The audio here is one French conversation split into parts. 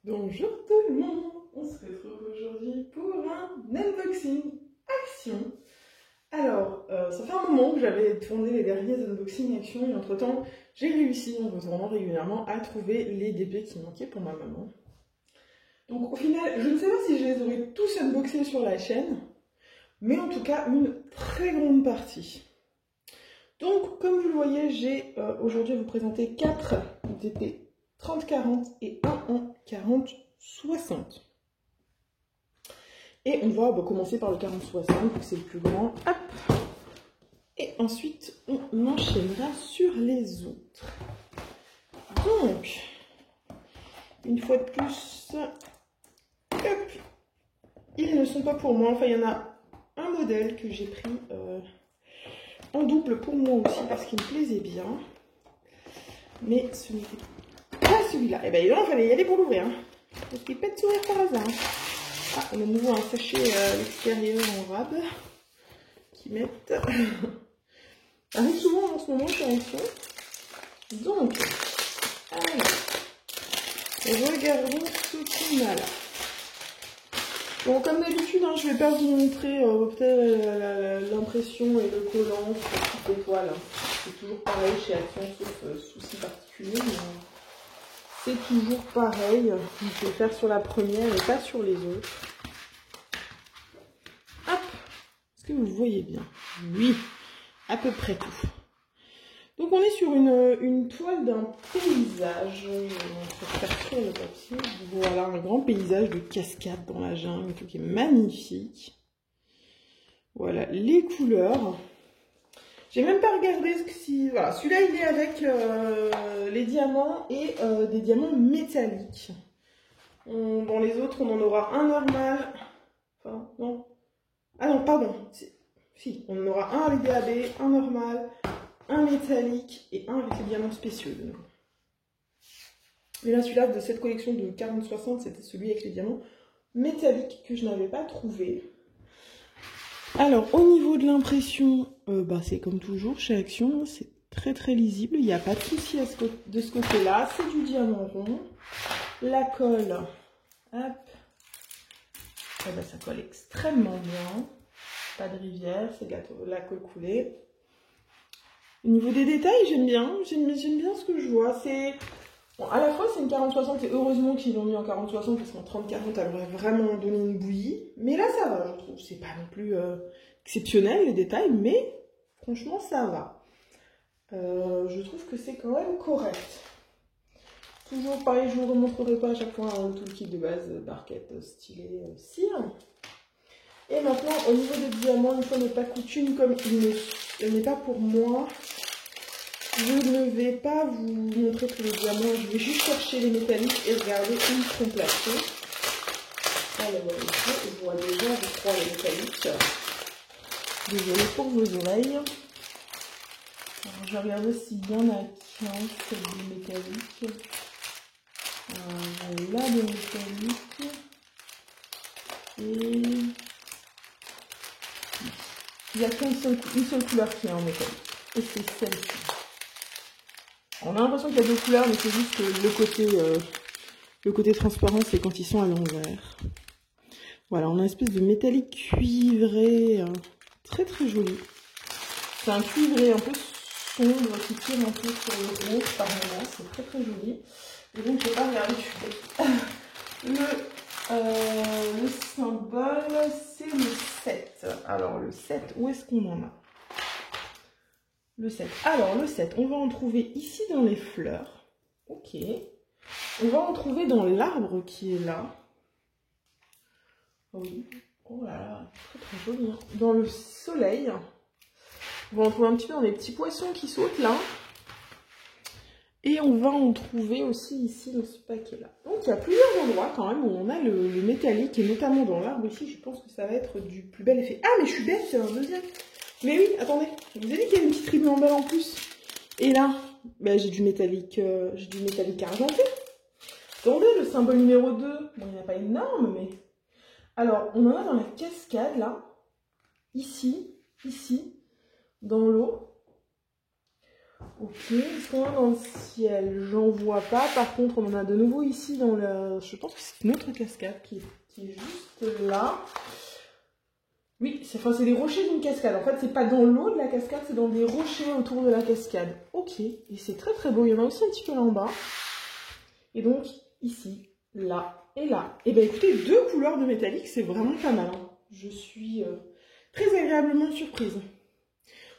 Bonjour tout le monde, on se retrouve aujourd'hui pour un unboxing action. Alors, ça fait un moment que j'avais tourné les derniers unboxing action et entre temps, j'ai réussi en retournant régulièrement à trouver les DP qui manquaient pour ma maman. Donc au final, je ne sais pas si je les aurais tous unboxés sur la chaîne, mais en tout cas une très grande partie. Donc comme vous le voyez, j'ai aujourd'hui à vous présenter 4 DP 30-40 et 1 en 40-60. Et on va commencer par le 40-60, c'est le plus grand. Hop. Et ensuite, on enchaînera sur les autres. Donc, une fois de plus, hop, ils ne sont pas pour moi. Enfin, il y en a un modèle que j'ai pris en double pour moi aussi parce qu'il me plaisait bien. Mais ce n'était pas celui-là. Et bien, il fallait y aller pour l'ouvrir. Parce qu'il pète sourire par hasard. Ah, on a de nouveau un sachet à l'extérieur en rab qui mettent. Arrive souvent en ce moment sur Action. Donc, allez, regardons ce qu'on a là. Bon, comme d'habitude, hein, je ne vais pas vous montrer peut-être l'impression et le collant sur toutes les toiles. C'est toujours pareil chez Action, sauf souci particulier. C'est toujours pareil. Je vais faire sur la première et pas sur les autres. Hop! Est-ce que vous voyez bien? Oui, à peu près tout. Donc on est sur une toile d'un paysage. On va faire sur le papier. Voilà, un grand paysage de cascade dans la jungle qui est magnifique. Voilà, les couleurs. J'ai même pas regardé si... Voilà, celui-là il est avec les diamants et des diamants métalliques. Dans les autres, on en aura un normal. Enfin, non. Ah non, pardon. Si, on en aura un avec des AB, un normal, un métallique et un avec les diamants spéciaux. Mais là, celui-là de cette collection de 40-60, c'était celui avec les diamants métalliques que je n'avais pas trouvé. Alors, au niveau de l'impression, c'est comme toujours chez Action, c'est très très lisible. Il n'y a pas de souci de ce côté-là. C'est du diamant rond. La colle, hop, ça colle extrêmement bien. Pas de rivière, c'est de la colle coulée. Au niveau des détails, j'aime bien ce que je vois. Bon, à la fois, c'est une 40-60 et heureusement qu'ils l'ont mis en 40-60 parce qu'en 30-40, elle aurait vraiment donné une bouillie. Mais là, ça va, je trouve. C'est pas non plus exceptionnel, les détails, mais franchement, ça va. Je trouve que c'est quand même correct. Toujours pareil, je ne vous remontrerai pas à chaque fois tout le kit de base, barquette, stylet, cire. Et maintenant, au niveau des diamants, une fois n'est pas coutume, comme il n'est pas pour moi, je ne vais pas vous montrer tous les diamants, je vais juste chercher les métalliques et regarder où ils sont placés. Alors, je vois déjà, je crois, les métalliques. Désolée pour vos oreilles. Alors, je vais regarder s'il y en a qui ont des métalliques. Voilà des métalliques. Et il n'y a qu'une seule couleur qui est en métallique. Et c'est celle-ci. On a l'impression qu'il y a deux couleurs, mais c'est juste que le côté transparent, c'est quand ils sont à l'envers. Voilà, on a une espèce de métallique cuivré, très très joli. C'est un cuivré un peu sombre qui tire un peu sur le rose par moment, c'est très très joli. Et donc je vais pas regarder, le symbole, c'est le 7. Alors le 7, où est-ce qu'on en a? Le 7. Alors, le 7, on va en trouver ici dans les fleurs. Ok. On va en trouver dans l'arbre qui est là. Oh oui. Oh là là, très très joli. Hein. Dans le soleil. On va en trouver un petit peu dans les petits poissons qui sautent là. Et on va en trouver aussi ici dans ce paquet-là. Donc, il y a plusieurs endroits quand même où on a le métallique. Et notamment dans l'arbre ici, je pense que ça va être du plus bel effet. Ah, mais je suis bête, c'est un deuxième. Mais oui, attendez, je vous ai dit qu'il y a une petite ribambelle en plus. Et là, j'ai du métallique argenté. Attendez, le symbole numéro 2, bon, il n'y en a pas énorme, mais... Alors, on en a dans la cascade, là. Ici, dans l'eau. Ok, est-ce qu'on a dans le ciel? J'en vois pas. Par contre, on en a de nouveau ici dans la... Je pense que c'est une autre cascade qui est juste là. Oui, c'est des rochers d'une cascade. En fait, c'est pas dans l'eau de la cascade, c'est dans des rochers autour de la cascade. Ok, et c'est très très beau. Il y en a aussi un petit peu là en bas. Et donc, ici, là et là. Et bien écoutez, 2 couleurs de métallique, c'est vraiment pas mal. Hein. Je suis très agréablement surprise.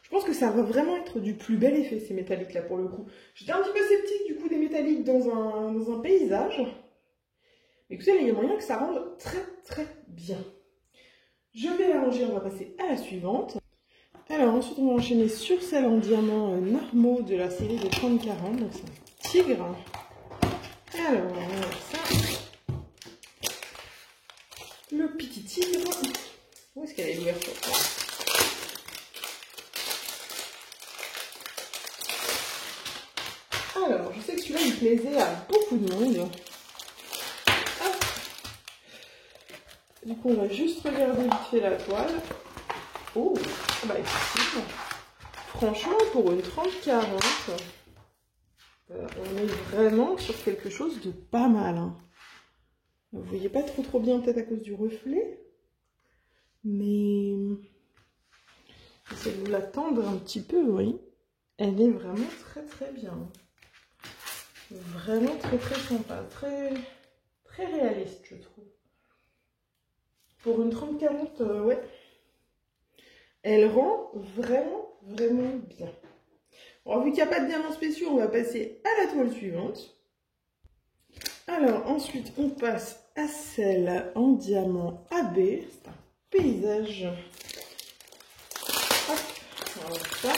Je pense que ça va vraiment être du plus bel effet, ces métalliques-là, pour le coup. J'étais un petit peu sceptique, du coup, des métalliques dans un paysage. Mais écoutez, il y a moyen que ça rende très, très bien. Je vais la ranger, on va passer à la suivante. Alors, ensuite, on va enchaîner sur celle en diamant normaux de la série de 30-40. Donc, c'est un tigre. Alors, on va voir ça. Le petit tigre. Où est-ce qu'elle est l'ouverture? Alors, je sais que celui-là, il plaisait à beaucoup de monde. Hop. Du coup, on va juste regarder vite fait la toile. Oh, bah effectivement. Franchement, pour une 30-40, on est vraiment sur quelque chose de pas mal. Hein. Vous voyez pas trop bien peut-être à cause du reflet. Mais j'essaie de vous l'attendre un petit peu, oui. Elle est vraiment très très bien. Vraiment très très sympa. Très réaliste, je trouve. Pour une 30-40, ouais. Elle rend vraiment bien. Bon, vu qu'il n'y a pas de diamants spéciaux, on va passer à la toile suivante. Alors, ensuite, on passe à celle en diamant AB. C'est un paysage. Hop, voilà ça.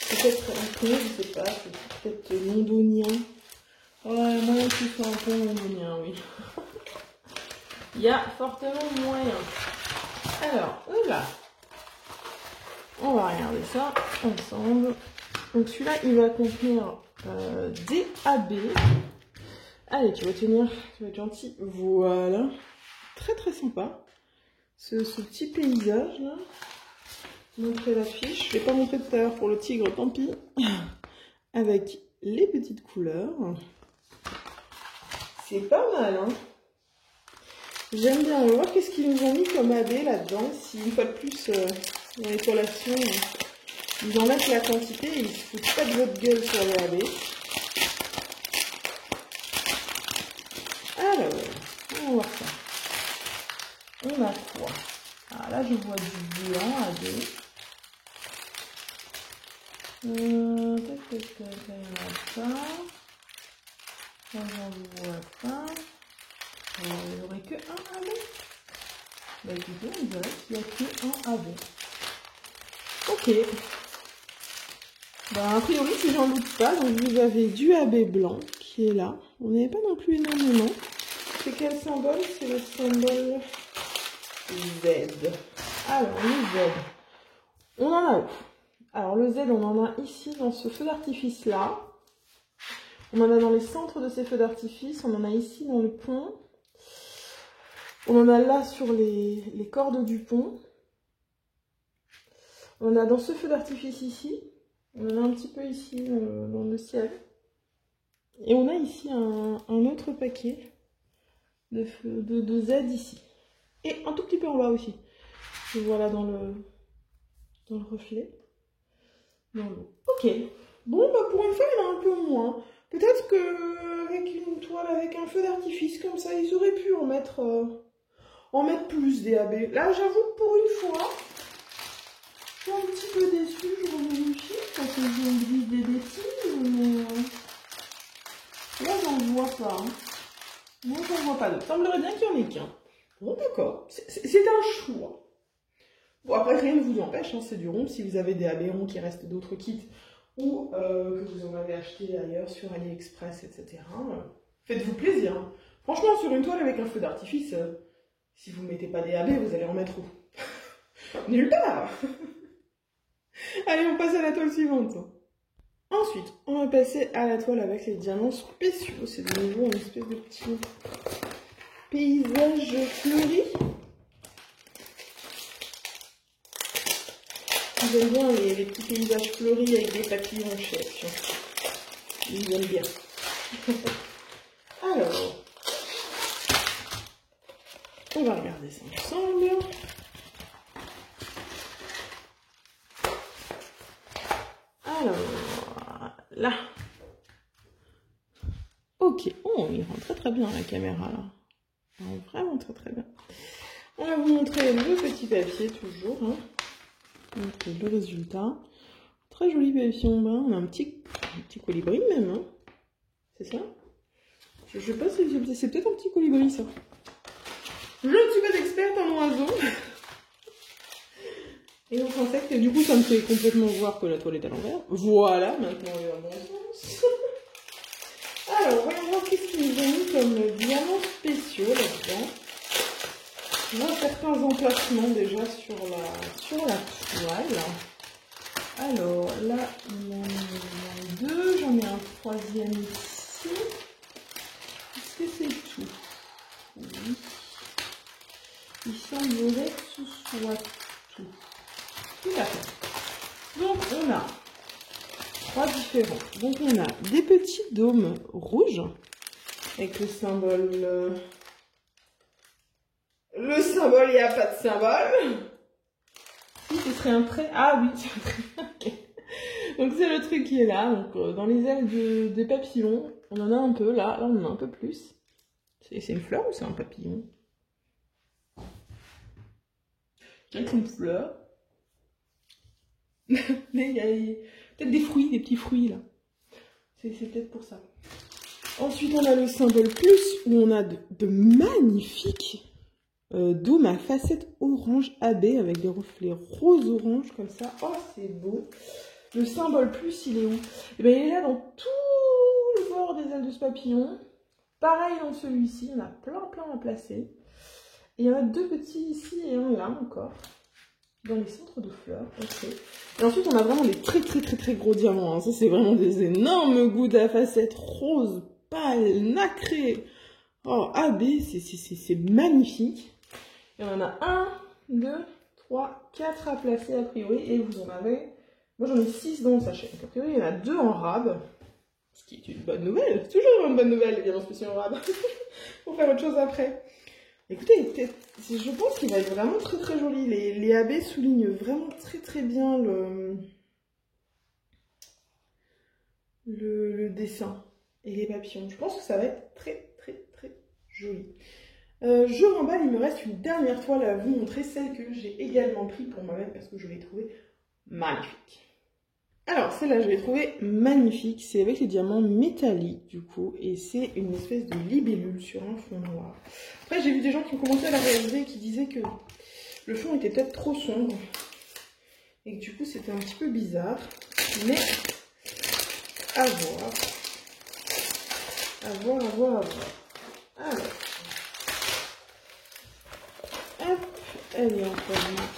Peut-être imprimé, je ne sais pas, c'est peut-être londonien. Ouais, moi aussi, c'est un peu londonien, oui. Il y a fortement moyen. Alors, là. On va regarder ça ensemble. Donc celui-là, il va contenir des AB. Allez, tu vas tenir, tu vas être gentil. Voilà. Très très sympa. Ce petit paysage là. Montrer l'affiche. Je ne vais pas montrer tout à l'heure pour le tigre, tant pis. Avec les petites couleurs. C'est pas mal, hein. J'aime bien. On va voir qu'est-ce qu'ils nous ont mis comme AB là-dedans. Si une fois de plus, dans les collations, ils en mettent la quantité et ils ne se foutent pas de votre gueule sur les AB. Alors, on va voir ça. On a quoi? Ah, là, je vois du blanc AB. Tac, tac, tac, il n'y en a pas. Là, j'en vois pas. Il n'y aurait que un AB. Bah écoutez, on dirait qu'il n'y a que un AB. Ok. Bah, a priori, si j'en doute pas, donc vous avez du AB blanc qui est là. On n'avait pas non plus énormément. C'est quel symbole? C'est le symbole Z. Alors, le Z. On en a où? Alors, le Z, on en a ici dans ce feu d'artifice là. On en a dans les centres de ces feux d'artifice. On en a ici dans le pont. On en a là sur les cordes du pont. On en a dans ce feu d'artifice ici. On en a un petit peu ici dans le ciel. Et on a ici un autre paquet de Z ici. Et un tout petit peu en bas aussi. Je vois là dans le reflet. Dans l'eau. Ok. Bon, bah pour une fois, il y en a un peu moins. Peut-être qu'avec une toile, avec un feu d'artifice comme ça, ils auraient pu en mettre plus des AB. Là, j'avoue que pour une fois, je suis un petit peu déçue. Je revérifie parce que je me dis des bêtises, mais là, j'en vois pas. Hein. Non, j'en vois pas d'autres. Semblerait bien qu'il y en ait qu'un. Bon, d'accord. C'est un choix. Bon, après, rien ne vous empêche, hein, c'est du rond. Si vous avez des AB ronds qui restent d'autres kits ou que vous en avez acheté ailleurs sur AliExpress, etc., faites-vous plaisir. Hein. Franchement, sur une toile avec un feu d'artifice, si vous ne mettez pas des AB, vous allez en mettre où? Nulle part. Allez, on passe à la toile suivante. Ensuite, on va passer à la toile avec les diamants spéciaux. C'est de nouveau une espèce de petit paysage fleuri. ils aiment bien les petits paysages fleuris avec des papillons chez Action. Ils aiment bien. Alors, on va regarder ça ensemble. Alors, là. Ok, oh, il rend très très bien la caméra là. Il rend vraiment très très bien. On va vous montrer le petit papier toujours. Hein. Donc, le résultat. Très joli papier en bas. On a un petit colibri même. Hein. C'est ça? Je sais pas si c'est peut-être un petit colibri ça. Je ne suis pas experte en oiseaux. Et en insectes, et du coup ça me fait complètement voir que la toile est à l'envers. Voilà, maintenant on est dans le bon sens. Alors, voyons voir qu'est-ce qu'ils nous ont mis comme diamants spéciaux là-dedans. Je vois certains emplacements déjà sur la toile. Alors, là, il y en a deux. J'en ai un troisième ici. Est-ce que c'est tout? Oui. Il semblerait que ce soit tout. Tout à fait. Donc, on a trois différents. Donc, on a des petits dômes rouges avec le symbole. Le symbole, il n'y a pas de symbole. Si, ce serait un trait. Ah oui, c'est un trait. Donc, c'est le truc qui est là. Donc, dans les ailes des papillons, on en a un peu. Là, on en a un peu plus. C'est une fleur ou c'est un papillon? C'est une fleur. Mais il y a peut-être des fruits, des petits fruits là. C'est peut-être pour ça. Ensuite, on a le symbole plus où on a de magnifiques dômes à facettes orange AB avec des reflets rose-orange comme ça. Oh, c'est beau. Le symbole plus, il est où? Eh bien, il est là dans tout le bord des ailes de ce papillon. Pareil dans celui-ci, on a plein à placer. Et il y en a deux petits ici et un là encore. Dans les centres de fleurs, ok. Et ensuite, on a vraiment des très gros diamants. Hein. Ça, c'est vraiment des énormes gouttes à facettes roses, pâles, nacrées. Oh, AB, c'est magnifique. Et on en a 1, 2, 3, 4 à placer a priori. Et vous en avez... Moi, j'en ai 6 dans le sachet. Donc, a priori, il y en a 2 en rab. Ce qui est une bonne nouvelle. C'est toujours une bonne nouvelle, les diamants spéciaux en rab. Pour faire autre chose après. Écoutez, je pense qu'il va être vraiment très joli. Les AB soulignent vraiment très bien le dessin et les papillons. Je pense que ça va être très joli. Je remballe, il me reste une dernière toile à vous montrer, celle que j'ai également prise pour moi-même parce que je l'ai trouvée magnifique. Alors, celle-là, je l'ai trouvée magnifique. C'est avec les diamants métalliques, du coup. Et c'est une espèce de libellule sur un fond noir. Après, j'ai vu des gens qui ont commencé à la réaliser et qui disaient que le fond était peut-être trop sombre. Et que du coup, c'était un petit peu bizarre. Mais, à voir. À voir. Alors. Hop, elle est en format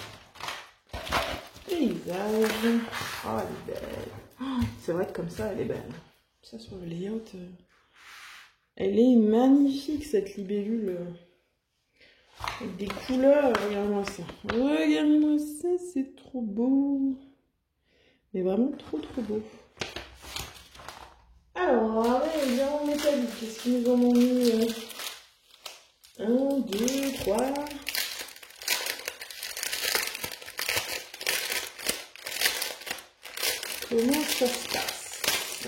paysage. Oh, elle est belle. Oh, c'est vrai que comme ça, elle est belle. Ça, sur le layout, elle est magnifique, cette libellule. Avec des couleurs. Regardez-moi ça. Regardez-moi ça, c'est trop beau. Mais vraiment trop beau. Alors, allez, les diamants métalliques. Qu'est-ce qu'ils nous en ont mis 1, 2, 3... Comment ça se passe?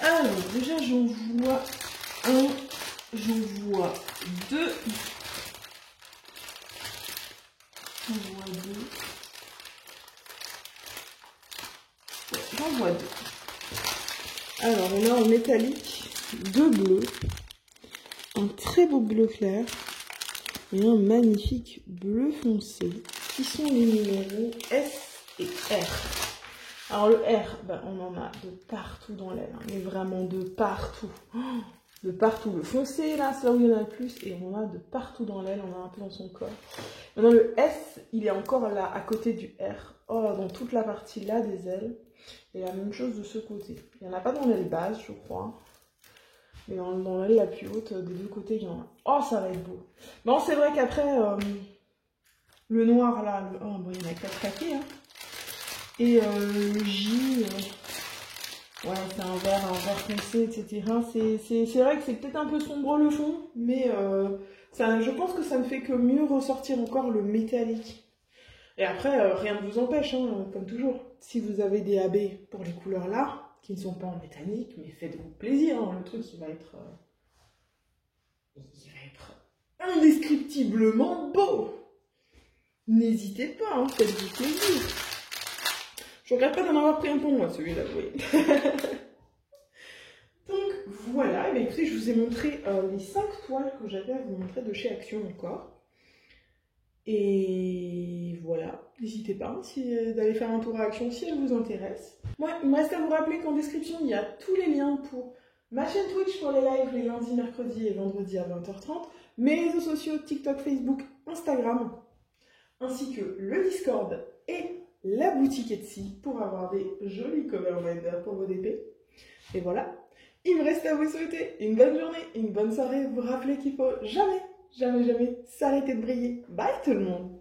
Alors, déjà, j'en vois un, j'en vois deux. J'en vois deux. Ouais, j'en vois deux. Alors, on a en métallique deux bleus. Un très beau bleu clair. Et un magnifique bleu foncé. Qui sont les numéros S et R. Alors le R, ben, on en a de partout dans l'aile, hein, mais vraiment de partout. Oh, de partout. Le foncé, là, c'est là où il y en a le plus, et on en a de partout dans l'aile, on en a un peu dans son corps. Maintenant le S, il est encore là, à côté du R. Oh, dans toute la partie là des ailes. Et la même chose de ce côté. Il n'y en a pas dans l'aile basse, je crois. Mais dans l'aile la plus haute, des deux côtés, il y en a. Oh, ça va être beau. Bon, c'est vrai qu'après... Le noir là, le 1, bon il y en a 4 paquets. Hein. Et le J, ouais c'est un vert foncé, etc. C'est vrai que c'est peut-être un peu sombre le fond, mais ça, je pense que ça ne fait que mieux ressortir encore le métallique. Et après, rien ne vous empêche, hein, comme toujours. Si vous avez des AB pour les couleurs là, qui ne sont pas en métallique, mais faites-vous plaisir, hein, le truc il va être indescriptiblement beau. N'hésitez pas, hein, faites-vous plaisir. Je regrette pas d'en avoir pris un pour moi, celui-là, vous voyez. Donc voilà, et bien, écoutez, je vous ai montré les 5 toiles que j'avais à vous montrer de chez Action encore. Et voilà, n'hésitez pas d'aller faire un tour à Action si elle vous intéresse. Moi, il me reste à vous rappeler qu'en description, il y a tous les liens pour ma chaîne Twitch pour les lives les lundis, mercredis et vendredis à 20h30, mes réseaux sociaux, TikTok, Facebook, Instagram, ainsi que le Discord et la boutique Etsy pour avoir des jolis cover binders pour vos DP. Et voilà, il me reste à vous souhaiter une bonne journée, une bonne soirée. Vous rappelez qu'il faut jamais s'arrêter de briller. Bye tout le monde!